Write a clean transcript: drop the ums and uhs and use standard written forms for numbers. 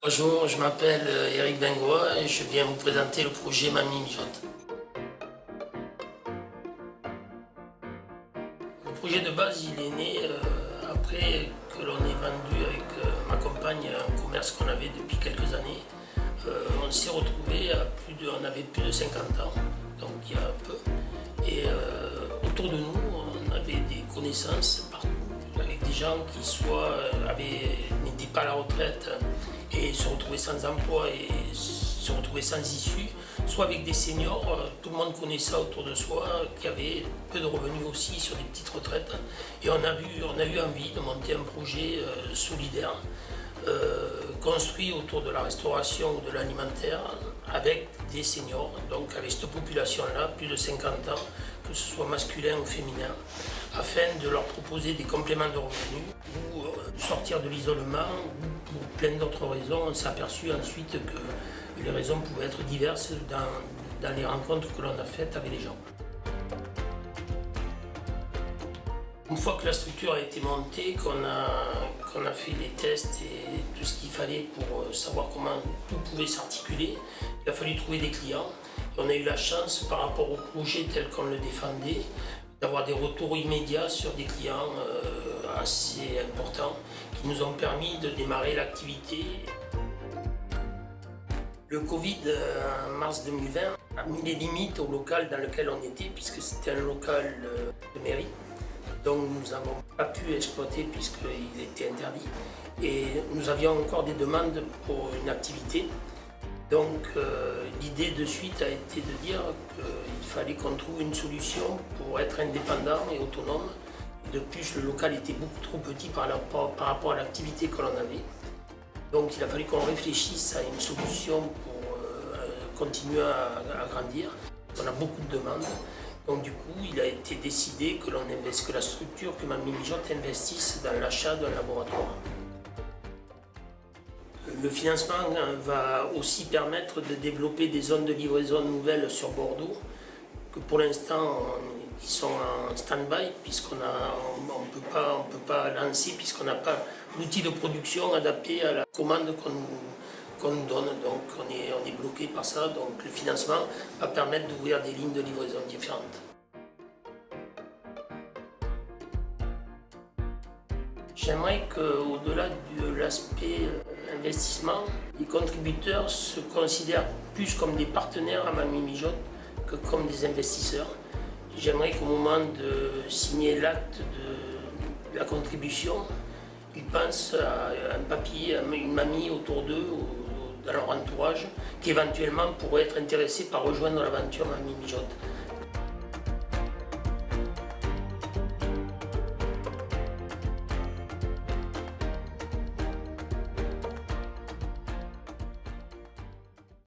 Bonjour, je m'appelle Eric Bengoa et je viens vous présenter le projet Mamie Mijote. Le projet de base, il est né après que l'on ait vendu avec ma compagne un commerce qu'on avait depuis quelques années. On s'est retrouvés on avait plus de 50 ans, donc il y a un peu. Et autour de nous, on avait des connaissances partout, avec des gens qui n'étaient pas à la retraite et se retrouvaient sans emploi et se retrouvaient sans issue, soit avec des seniors, tout le monde connaît ça autour de soi, qui avaient peu de revenus aussi sur des petites retraites. Et on a eu envie de monter un projet solidaire, construit autour de la restauration ou de l'alimentaire avec des seniors, donc avec cette population-là, plus de 50 ans, que ce soit masculin ou féminin, afin de leur proposer des compléments de revenus ou sortir de l'isolement ou pour plein d'autres raisons. On s'est aperçu ensuite que les raisons pouvaient être diverses dans les rencontres que l'on a faites avec les gens. Une fois que la structure a été montée, qu'on a fait les tests et tout ce qu'il fallait pour savoir comment tout pouvait s'articuler, il a fallu trouver des clients. Et on a eu la chance, par rapport au projet tel qu'on le défendait, d'avoir des retours immédiats sur des clients assez importants qui nous ont permis de démarrer l'activité. Le Covid, en mars 2020, a mis les limites au local dans lequel on était, puisque c'était un local de mairie. Donc nous n'avons pas pu exploiter puisqu'il était interdit. Et nous avions encore des demandes pour une activité. Donc l'idée de suite a été de dire qu'il fallait qu'on trouve une solution pour être indépendant et autonome. De plus, le local était beaucoup trop petit par rapport à l'activité que l'on avait. Donc il a fallu qu'on réfléchisse à une solution pour continuer à grandir. On a beaucoup de demandes. Donc du coup, il a été décidé que la structure, que Mamie Mijote investisse dans l'achat d'un laboratoire. Le financement va aussi permettre de développer des zones de livraison nouvelles sur Bordeaux, que pour l'instant, ils sont en stand-by, puisqu'on ne peut pas lancer, puisqu'on n'a pas l'outil de production adapté à la commande qu'on nous donne. Donc on est bloqué par ça. Donc le financement va permettre d'ouvrir des lignes de livraison différentes. J'aimerais qu'au-delà de l'aspect investissement, les contributeurs se considèrent plus comme des partenaires à Mamie Mijote que comme des investisseurs. J'aimerais qu'au moment de signer l'acte de la contribution, ils pensent à un papy, à une mamie autour d'eux, dans leur entourage, qui éventuellement pourrait être intéressé par rejoindre l'aventure Mamie Mijote.